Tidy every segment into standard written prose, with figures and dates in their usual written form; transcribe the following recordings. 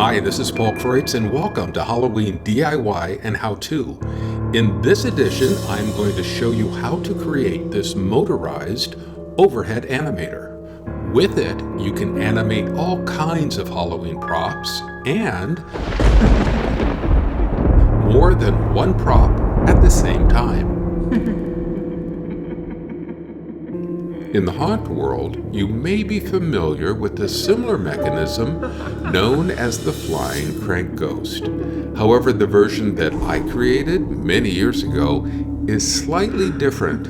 Hi, this is Paul Kreutz, and welcome to Halloween DIY and How-To. In this edition, I'm going to show you how to create this motorized overhead animator. With it, you can animate all kinds of Halloween props and more than one prop at the same time. In the haunt world, you may be familiar with a similar mechanism known as the flying crank ghost. However, the version that I created many years ago is slightly different,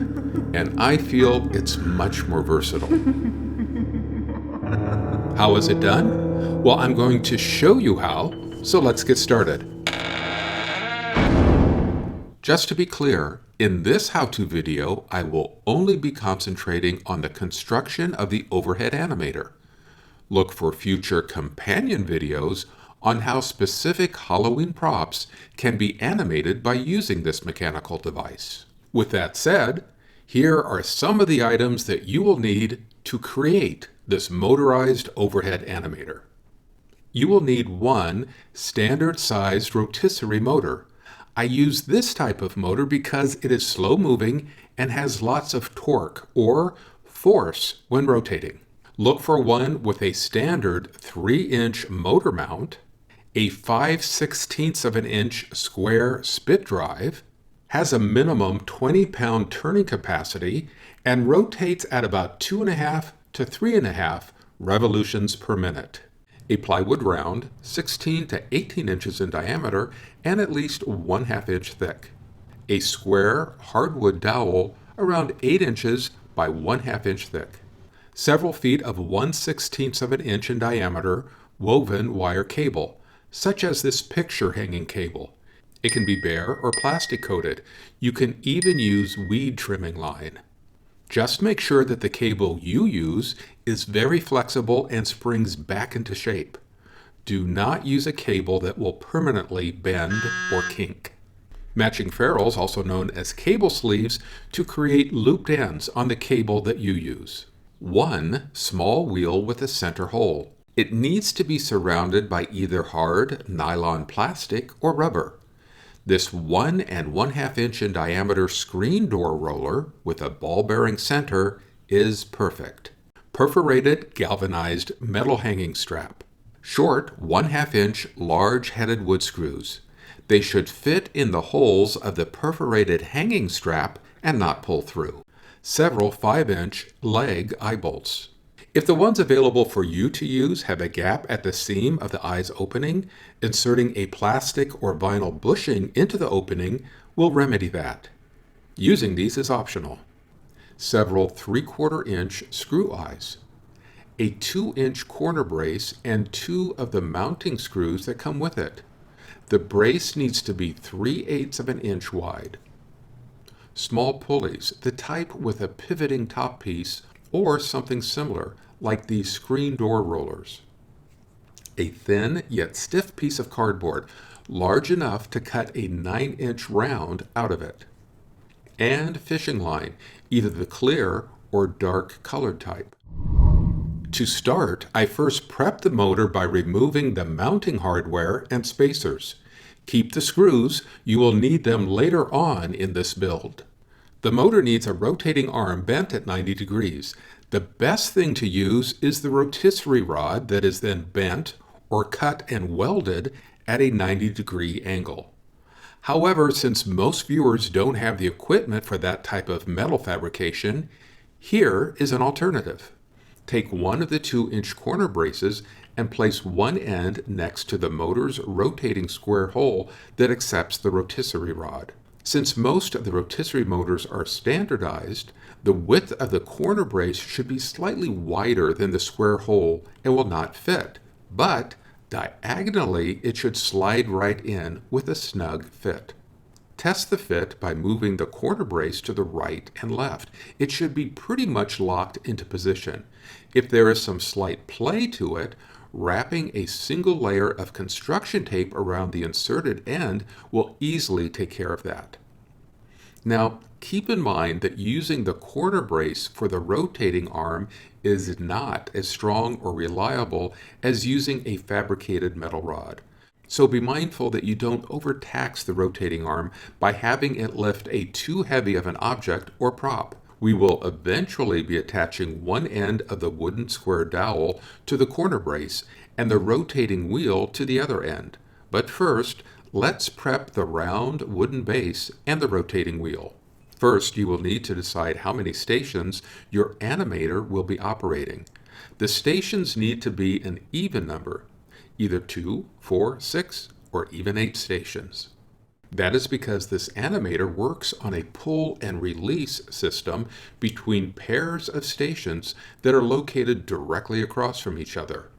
and I feel it's much more versatile. How is it done? Well, I'm going to show you how, so let's get started. Just to be clear, in this how-to video, I will only be concentrating on the construction of the overhead animator. Look for future companion videos on how specific Halloween props can be animated by using this mechanical device. With that said, here are some of the items that you will need to create this motorized overhead animator. You will need one standard-sized rotisserie motor. I use this type of motor because it is slow-moving and has lots of torque or force when rotating. Look for one with a standard 3-inch motor mount, a 5/16 of an inch square spit drive, has a minimum 20-pound turning capacity, and rotates at about 2.5 to 3.5 revolutions per minute. A plywood round, 16 to 18 inches in diameter and at least 1/2 inch thick. A square hardwood dowel around 8 inches by 1/2 inch thick. Several feet of 1/16 of an inch in diameter woven wire cable, such as this picture hanging cable. It can be bare or plastic coated. You can even use weed trimming line. Just make sure that the cable you use is very flexible and springs back into shape. Do not use a cable that will permanently bend or kink. Matching ferrules, also known as cable sleeves, to create looped ends on the cable that you use. One small wheel with a center hole. It needs to be surrounded by either hard nylon plastic or rubber. This 1 1/2 inch in diameter screen door roller with a ball bearing center is perfect. Perforated galvanized metal hanging strap. Short 1/2 inch large headed wood screws. They should fit in the holes of the perforated hanging strap and not pull through. Several 5-inch leg eye bolts. If the ones available for you to use have a gap at the seam of the eye's opening, inserting a plastic or vinyl bushing into the opening will remedy that. Using these is optional. Several 3/4 inch screw eyes. A 2-inch corner brace and 2 of the mounting screws that come with it. The brace needs to be 3/8 of an inch wide. Small pulleys, the type with a pivoting top piece or something similar, like these screen door rollers. A thin yet stiff piece of cardboard, large enough to cut a 9-inch round out of it. And fishing line, either the clear or dark colored type. To start, I first prep the motor by removing the mounting hardware and spacers. Keep the screws, you will need them later on in this build. The motor needs a rotating arm bent at 90 degrees. The best thing to use is the rotisserie rod that is then bent or cut and welded at a 90-degree angle. However, since most viewers don't have the equipment for that type of metal fabrication, here is an alternative. Take one of the 2-inch corner braces and place one end next to the motor's rotating square hole that accepts the rotisserie rod. Since most of the rotisserie motors are standardized, the width of the corner brace should be slightly wider than the square hole and will not fit, but diagonally it should slide right in with a snug fit. Test the fit by moving the corner brace to the right and left. It should be pretty much locked into position. If there is some slight play to it, wrapping a single layer of construction tape around the inserted end will easily take care of that. Now, keep in mind that using the corner brace for the rotating arm is not as strong or reliable as using a fabricated metal rod. So be mindful that you don't overtax the rotating arm by having it lift a too heavy of an object or prop. We will eventually be attaching one end of the wooden square dowel to the corner brace and the rotating wheel to the other end. But first, let's prep the round wooden base and the rotating wheel. First, you will need to decide how many stations your animator will be operating. The stations need to be an even number, either 2, 4, 6, or even 8 stations. That is because this animator works on a pull and release system between pairs of stations that are located directly across from each other.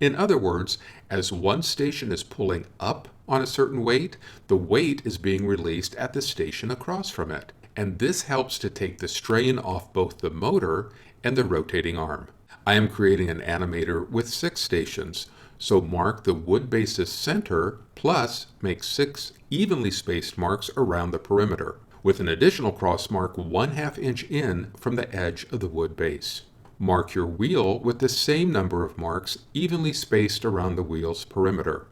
In other words, as one station is pulling up on a certain weight, the weight is being released at the station across from it. And this helps to take the strain off both the motor and the rotating arm. I am creating an animator with 6 stations, so mark the wood base's center plus make 6 evenly spaced marks around the perimeter, with an additional cross mark 1/2 inch in from the edge of the wood base. Mark your wheel with the same number of marks evenly spaced around the wheel's perimeter.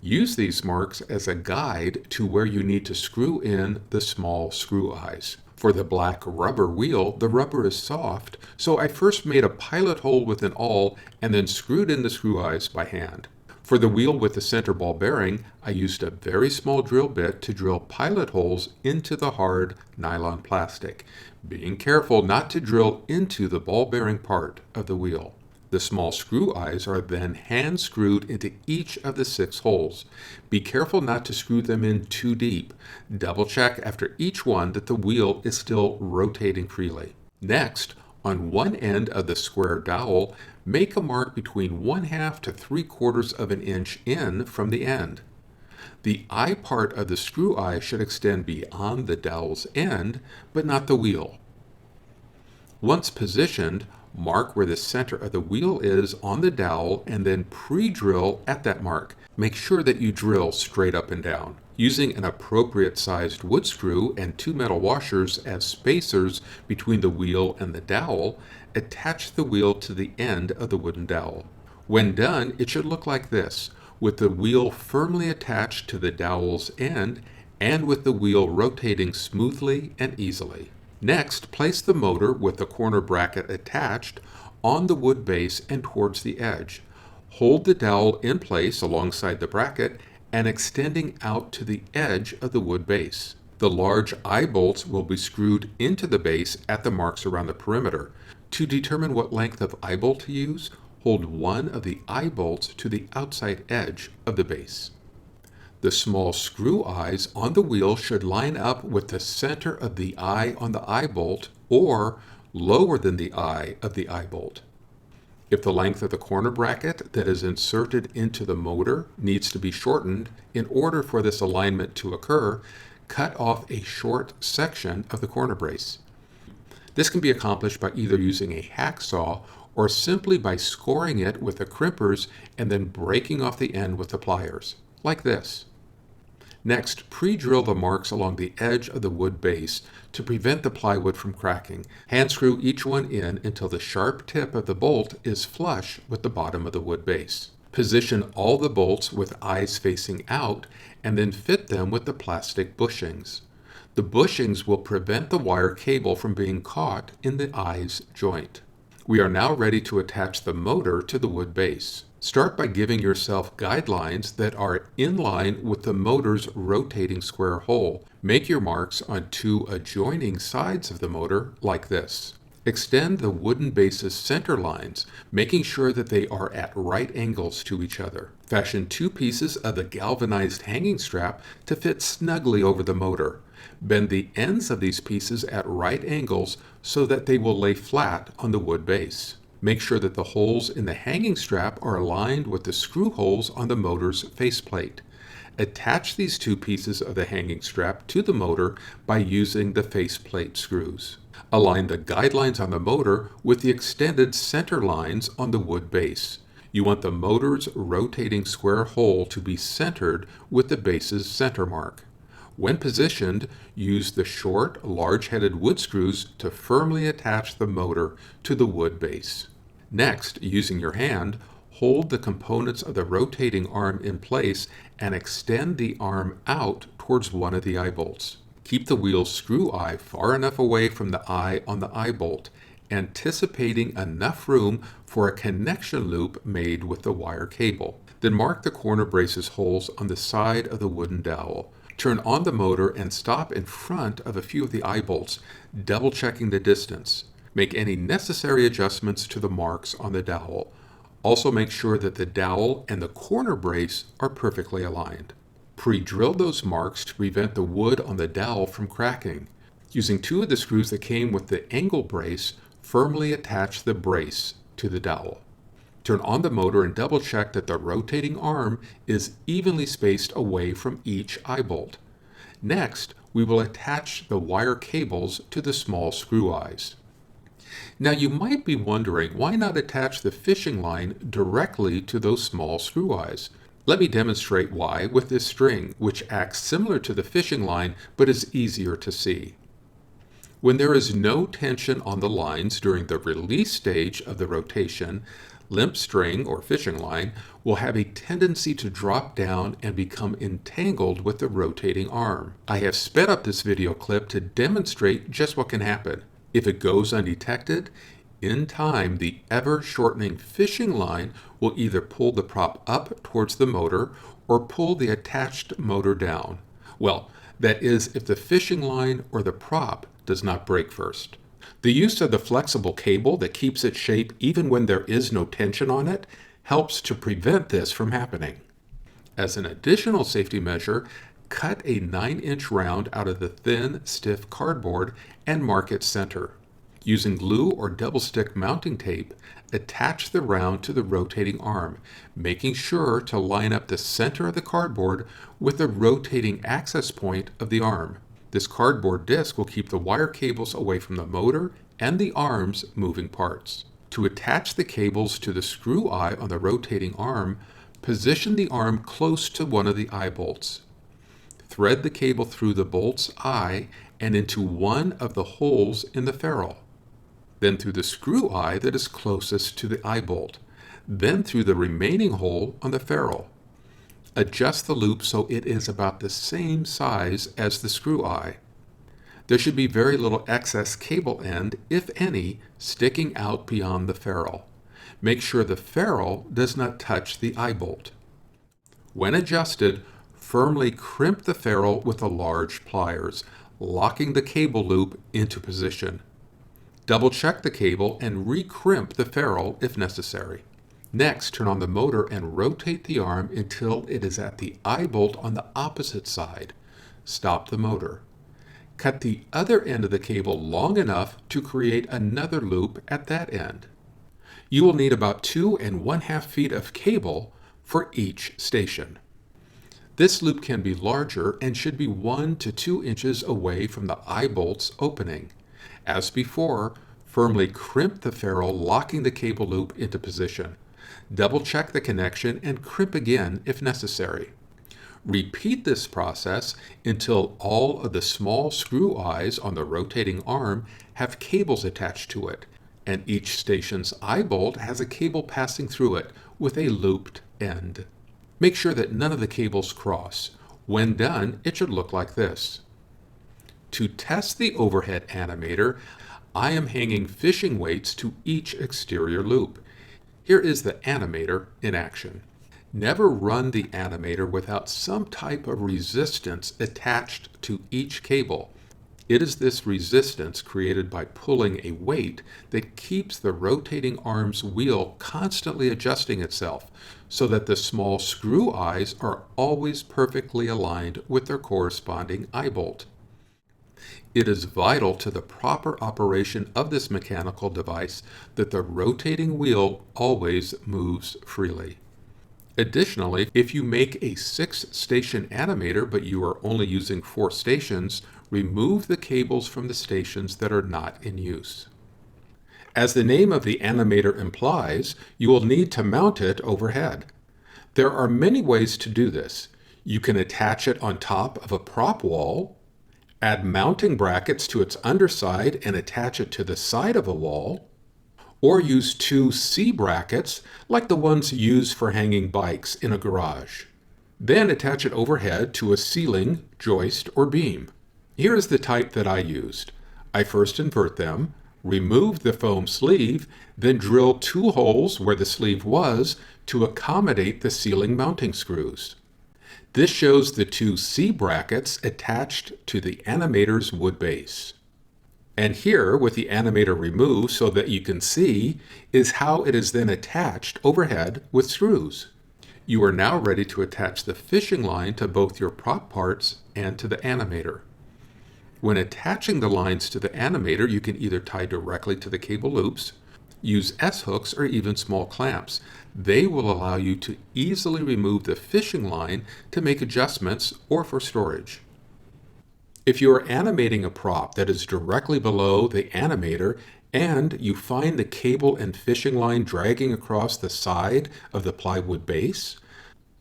Use these marks as a guide to where you need to screw in the small screw eyes. For the black rubber wheel, the rubber is soft, so I first made a pilot hole with an awl and then screwed in the screw eyes by hand. For the wheel with the center ball bearing, I used a very small drill bit to drill pilot holes into the hard nylon plastic, being careful not to drill into the ball bearing part of the wheel. The small screw eyes are then hand screwed into each of the 6 holes. Be careful not to screw them in too deep. Double check after each one that the wheel is still rotating freely. Next, on one end of the square dowel, make a mark between 1/2 to 3/4 of an inch in from the end. The eye part of the screw eye should extend beyond the dowel's end, but not the wheel. Once positioned, mark where the center of the wheel is on the dowel and then pre-drill at that mark. Make sure that you drill straight up and down. Using an appropriate sized wood screw and 2 metal washers as spacers between the wheel and the dowel, attach the wheel to the end of the wooden dowel. When done, it should look like this, with the wheel firmly attached to the dowel's end and with the wheel rotating smoothly and easily. Next, place the motor with the corner bracket attached on the wood base and towards the edge. Hold the dowel in place alongside the bracket and extending out to the edge of the wood base. The large eye bolts will be screwed into the base at the marks around the perimeter. To determine what length of eye bolt to use, hold one of the eye bolts to the outside edge of the base. The small screw eyes on the wheel should line up with the center of the eye on the eye bolt or lower than the eye of the eye bolt. If the length of the corner bracket that is inserted into the motor needs to be shortened in order for this alignment to occur, cut off a short section of the corner brace. This can be accomplished by either using a hacksaw or simply by scoring it with the crimpers and then breaking off the end with the pliers, like this. Next, pre-drill the marks along the edge of the wood base to prevent the plywood from cracking. Hand screw each one in until the sharp tip of the bolt is flush with the bottom of the wood base. Position all the bolts with eyes facing out and then fit them with the plastic bushings. The bushings will prevent the wire cable from being caught in the eyes joint. We are now ready to attach the motor to the wood base. Start by giving yourself guidelines that are in line with the motor's rotating square hole. Make your marks on 2 adjoining sides of the motor like this. Extend the wooden base's center lines, making sure that they are at right angles to each other. Fashion 2 pieces of the galvanized hanging strap to fit snugly over the motor. Bend the ends of these pieces at right angles so that they will lay flat on the wood base. Make sure that the holes in the hanging strap are aligned with the screw holes on the motor's faceplate. Attach these 2 pieces of the hanging strap to the motor by using the faceplate screws. Align the guidelines on the motor with the extended center lines on the wood base. You want the motor's rotating square hole to be centered with the base's center mark. When positioned, use the short, large-headed wood screws to firmly attach the motor to the wood base. Next, using your hand, hold the components of the rotating arm in place and extend the arm out towards one of the eye bolts. Keep the wheel's screw eye far enough away from the eye on the eye bolt, anticipating enough room for a connection loop made with the wire cable. Then mark the corner braces holes on the side of the wooden dowel. Turn on the motor and stop in front of a few of the eye bolts, double checking the distance. Make any necessary adjustments to the marks on the dowel. Also make sure that the dowel and the corner brace are perfectly aligned. Pre-drill those marks to prevent the wood on the dowel from cracking. Using two of the screws that came with the angle brace, firmly attach the brace to the dowel. Turn on the motor and double check that the rotating arm is evenly spaced away from each eye bolt. Next, we will attach the wire cables to the small screw eyes. Now you might be wondering, why not attach the fishing line directly to those small screw eyes? Let me demonstrate why with this string, which acts similar to the fishing line but is easier to see. When there is no tension on the lines during the release stage of the rotation, limp string or fishing line will have a tendency to drop down and become entangled with the rotating arm. I have sped up this video clip to demonstrate just what can happen. If it goes undetected, in time the ever-shortening fishing line will either pull the prop up towards the motor or pull the attached motor down. Well, that is if the fishing line or the prop does not break first. The use of the flexible cable that keeps its shape even when there is no tension on it helps to prevent this from happening. As an additional safety measure, cut a 9-inch round out of the thin, stiff cardboard and mark its center. Using glue or double-stick mounting tape, attach the round to the rotating arm, making sure to line up the center of the cardboard with the rotating access point of the arm. This cardboard disc will keep the wire cables away from the motor and the arm's moving parts. To attach the cables to the screw eye on the rotating arm, position the arm close to one of the eye bolts. Thread the cable through the bolt's eye and into one of the holes in the ferrule. Then through the screw eye that is closest to the eye bolt. Then through the remaining hole on the ferrule. Adjust the loop so it is about the same size as the screw eye. There should be very little excess cable end, if any, sticking out beyond the ferrule. Make sure the ferrule does not touch the eye bolt. When adjusted, firmly crimp the ferrule with the large pliers, locking the cable loop into position. Double check the cable and re-crimp the ferrule if necessary. Next, turn on the motor and rotate the arm until it is at the eye bolt on the opposite side. Stop the motor. Cut the other end of the cable long enough to create another loop at that end. You will need about 2 1/2 feet of cable for each station. This loop can be larger and should be 1 to 2 inches away from the eye bolt's opening. As before, firmly crimp the ferrule, locking the cable loop into position. Double check the connection and crimp again if necessary. Repeat this process until all of the small screw eyes on the rotating arm have cables attached to it, and each station's eye bolt has a cable passing through it with a looped end. Make sure that none of the cables cross. When done, it should look like this. To test the overhead animator, I am hanging fishing weights to each exterior loop. Here is the animator in action. Never run the animator without some type of resistance attached to each cable. It is this resistance created by pulling a weight that keeps the rotating arm's wheel constantly adjusting itself so that the small screw eyes are always perfectly aligned with their corresponding eye bolt. It is vital to the proper operation of this mechanical device that the rotating wheel always moves freely. Additionally, if you make a 6-station animator but you are only using 4 stations, remove the cables from the stations that are not in use. As the name of the animator implies, you will need to mount it overhead. There are many ways to do this. You can attach it on top of a prop wall, add mounting brackets to its underside and attach it to the side of a wall, or use two C brackets like the ones used for hanging bikes in a garage. Then attach it overhead to a ceiling, joist, or beam. Here is the type that I used. I first invert them, remove the foam sleeve, then drill 2 holes where the sleeve was to accommodate the ceiling mounting screws. This shows the 2 C brackets attached to the Animator's wood base. And here, with the Animator removed so that you can see, is how it is then attached overhead with screws. You are now ready to attach the fishing line to both your prop parts and to the Animator. When attaching the lines to the Animator, you can either tie directly to the cable loops, use S-hooks, or even small clamps. They will allow you to easily remove the fishing line to make adjustments or for storage. If you are animating a prop that is directly below the Animator and you find the cable and fishing line dragging across the side of the plywood base,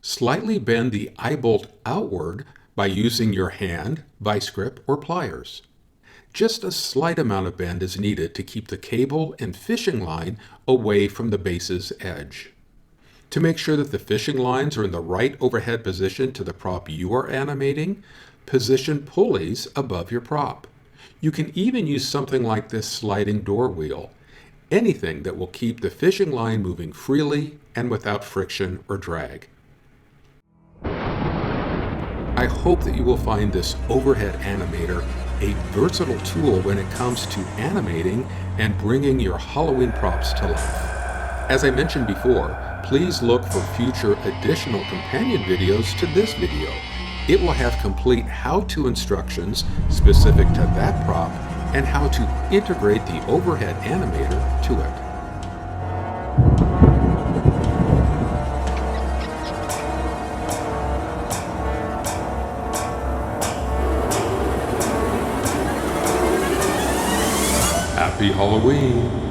slightly bend the eye bolt outward by using your hand, vice grip, or pliers. Just a slight amount of bend is needed to keep the cable and fishing line away from the base's edge. To make sure that the fishing lines are in the right overhead position to the prop you are animating, position pulleys above your prop. You can even use something like this sliding door wheel, anything that will keep the fishing line moving freely and without friction or drag. I hope that you will find this overhead animator a versatile tool when it comes to animating and bringing your Halloween props to life. As I mentioned before, please look for future additional companion videos to this video. It will have complete how-to instructions specific to that prop and how to integrate the overhead animator to it. Happy Halloween!